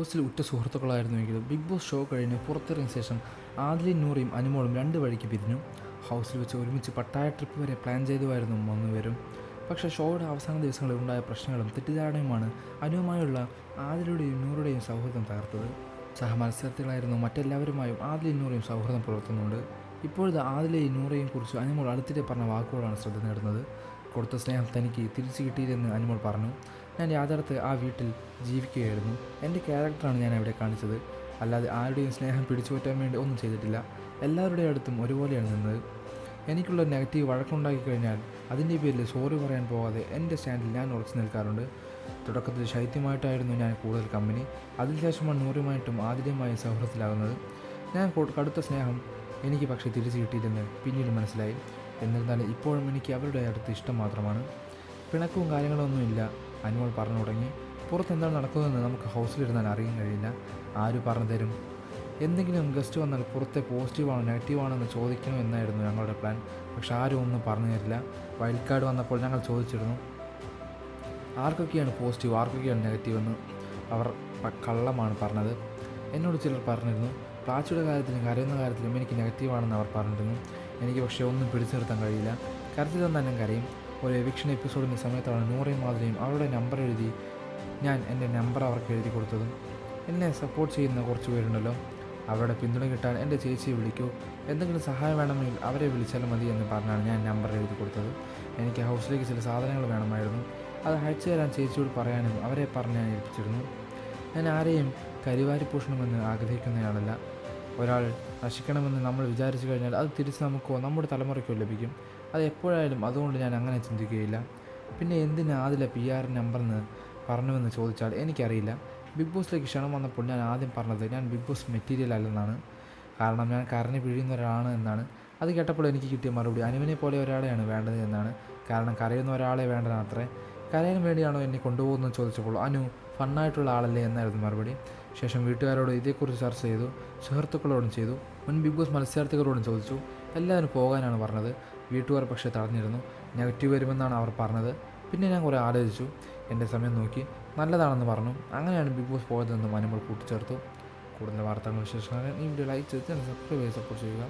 ബോസിൽ ഉറ്റ സുഹൃത്തുക്കളായിരുന്നുവെങ്കിലും big boss show കഴിഞ്ഞ് പുറത്തിറങ്ങിയ ശേഷം ആദിലയും നൂറയും അനുമോളും രണ്ട് വഴിക്ക് പിരിഞ്ഞു. ഹൗസിൽ വെച്ച് ഒരുമിച്ച് പട്ടായ ട്രിപ്പ് വരെ പ്ലാൻ ചെയ്തുമായിരുന്നു മൂന്നുപേരും. പക്ഷേ ഷോയുടെ അവസാന ദിവസങ്ങളിൽ ഉണ്ടായ പ്രശ്നങ്ങളും തെറ്റിദ്ധാരണയുമാണ് അനുവുമായുള്ള ആദിലയുടെയും നൂറുടെയും സൗഹൃദം തകർത്തത്. സഹമത്സരാർത്ഥികളായിരുന്നു മറ്റെല്ലാവരുമായും ആദിലയും നൂറയും സൗഹൃദം പുലർത്തുന്നുണ്ട്. ഇപ്പോഴത്തെ ആദിലയും നൂറയും കുറിച്ച് അനുമോൾ അടുത്തിടെ പറഞ്ഞ വാക്കുകളാണ് ശ്രദ്ധ നേടുന്നത്. കൊടുത്ത സ്നേഹം തനിക്ക് തിരിച്ചു കിട്ടിയില്ലെന്ന് അനുമോൾ പറഞ്ഞു. ഞാൻ യാഥാർത്ഥ്യ ആ വീട്ടിൽ ജീവിക്കുകയായിരുന്നു. എൻ്റെ ക്യാരക്ടറാണ് ഞാൻ അവിടെ കാണിച്ചത്. അല്ലാതെ ആരുടെയും സ്നേഹം പിടിച്ചു പറ്റാൻ വേണ്ടി ഒന്നും ചെയ്തിട്ടില്ല. എല്ലാവരുടെയും അടുത്തും ഒരുപോലെയാണ് നിന്നത്. എനിക്കുള്ള നെഗറ്റീവ് വഴക്കുണ്ടാക്കി കഴിഞ്ഞാൽ അതിൻ്റെ പേരിൽ സോറി പറയാൻ പോകാതെ എൻ്റെ സ്റ്റാൻഡിൽ ഞാൻ ഉറച്ചു നിൽക്കാറുണ്ട്. തുടക്കത്തിൽ ശൈത്യമായിട്ടായിരുന്നു ഞാൻ കൂടുതൽ കമ്പനി. അതിനുശേഷമാണ് നൂറുമായിട്ടും ആദിലയുമായും സൗഹൃദത്തിലാകുന്നത്. ഞാൻ കടുത്ത സ്നേഹം എനിക്ക് പക്ഷേ തിരിച്ചു കിട്ടിയില്ലെന്ന് പിന്നീട് മനസ്സിലായി. എന്നിരുന്നാലും ഇപ്പോഴും എനിക്ക് അവരുടെ അടുത്ത് ഇഷ്ടം മാത്രമാണ്. പിണക്കവും കാര്യങ്ങളൊന്നും ഇല്ല. അനുമോൾ പറഞ്ഞു തുടങ്ങി. പുറത്ത് എന്താണ് നടക്കുന്നതെന്ന് നമുക്ക് ഹൗസിലിരുന്നാൽ അറിയാൻ കഴിയില്ല. ആര് പറഞ്ഞു തരും? എന്തെങ്കിലും ഗസ്റ്റ് വന്നാൽ പുറത്തെ പോസിറ്റീവാണോ നെഗറ്റീവാണോ എന്ന് ചോദിക്കണോ എന്നായിരുന്നു ഞങ്ങളുടെ പ്ലാൻ. പക്ഷെ ആരും ഒന്നും പറഞ്ഞു തരില്ല. വൈൽഡ് കാർഡ് വന്നപ്പോൾ ഞങ്ങൾ ചോദിച്ചിരുന്നു ആർക്കൊക്കെയാണ് പോസിറ്റീവ് ആർക്കൊക്കെയാണ് നെഗറ്റീവ് എന്ന്. അവർ കള്ളമാണ് പറഞ്ഞത്. എന്നോട് ചിലർ പറഞ്ഞിരുന്നു പ്ലാച്ചിയുടെ കാര്യത്തിലും കരയുന്ന കാര്യത്തിലും എനിക്ക് നെഗറ്റീവാണെന്ന് അവർ പറഞ്ഞിരുന്നു. എനിക്ക് പക്ഷേ ഒന്നും പിടിച്ചു നിർത്താൻ കഴിയില്ല. കരച്ചിൽ തന്നെ കരയും. ഒരു എവിക്ഷൻ എപ്പിസോഡിൻ്റെ സമയത്താണ് നൂറയും മാതിരിയും അവരുടെ നമ്പർ എഴുതി ഞാൻ എൻ്റെ നമ്പർ അവർക്ക് എഴുതി കൊടുത്തതും. എന്നെ സപ്പോർട്ട് ചെയ്യുന്ന കുറച്ച് പേരുണ്ടല്ലോ, അവരുടെ പിന്തുണ കിട്ടാൻ എൻ്റെ ചേച്ചിയെ വിളിക്കൂ, എന്തെങ്കിലും സഹായം വേണമെങ്കിൽ അവരെ വിളിച്ചാൽ മതി എന്ന് പറഞ്ഞാണ് ഞാൻ നമ്പർ എഴുതി കൊടുത്തത്. എനിക്ക് ഹൗസിലേക്ക് ചില സാധനങ്ങൾ വേണമായിരുന്നു. അത് അയച്ചു തരാൻ ചേച്ചിയോട് പറയാനും അവരെ പറഞ്ഞ് ഞാൻ ഏൽപ്പിച്ചിരുന്നു. ഞാൻ ആരെയും കരിവാരി പൂഷണമെന്ന് ആഗ്രഹിക്കുന്നയാളല്ല. ഒരാൾ നശിക്കണമെന്ന് നമ്മൾ വിചാരിച്ചു കഴിഞ്ഞാൽ അത് തിരിച്ച് നമുക്കോ നമ്മുടെ തലമുറയ്ക്കോ ലഭിക്കും. അത് എപ്പോഴായാലും. അതുകൊണ്ട് ഞാൻ അങ്ങനെ ചിന്തിക്കുകയില്ല. പിന്നെ എന്തിനാ അതിലെ PR നമ്പറെന്ന് പറഞ്ഞുവെന്ന് ചോദിച്ചാൽ എനിക്കറിയില്ല. ബിഗ് ബോസിലേക്ക് ക്ഷണം വന്നപ്പോൾ ഞാൻ ആദ്യം പറഞ്ഞത് ഞാൻ ബിഗ് ബോസ് മെറ്റീരിയൽ അല്ലെന്നാണ്. കാരണം ഞാൻ കരഞ്ഞ് പിഴിയുന്ന ഒരാളാണ് എന്നാണ്. അത് കേട്ടപ്പോൾ എനിക്ക് കിട്ടിയ മറുപടി അനുവിനെ പോലെ ഒരാളെയാണ് വേണ്ടത് എന്നാണ്. കാരണം കരയുന്ന ഒരാളെ വേണ്ടതാണത്രേ. കരയാൻ വേണ്ടിയാണോ എന്നെ കൊണ്ടുപോകുന്നത് ചോദിച്ചപ്പോൾ അനു ഫണ്ണായിട്ടുള്ള ആളല്ലേ എന്നായിരുന്നു മറുപടി. ശേഷം വീട്ടുകാരോട് ഇതേക്കുറിച്ച് ചർച്ച ചെയ്തു, സുഹൃത്തുക്കളോടും ചെയ്തു, മുൻ ബിഗ് ബോസ് മത്സരാർത്ഥികളോടും ചോദിച്ചു. എല്ലാവരും പോകാനാണ് പറഞ്ഞത്. വീട്ടുകാർ പക്ഷേ തടഞ്ഞിരുന്നു. നെഗറ്റീവ് വരുമെന്നാണ് അവർ പറഞ്ഞത്. പിന്നെ ഞാൻ കുറേ ആലോചിച്ചു. എൻ്റെ സമയം നോക്കി നല്ലതാണെന്ന് പറഞ്ഞു. അങ്ങനെയാണ് ബിഗ് ബോസ് പോയതെന്നും അനുമോൾ കൂട്ടിച്ചേർത്തു. കൂടുതൽ വാർത്തകളും വിശേഷങ്ങളും ഈ വീഡിയോ ലൈക്ക് ചെയ്ത് സബ്സ്ക്രൈബ് ചെയ്ത് സപ്പോർട്ട് ചെയ്യുക.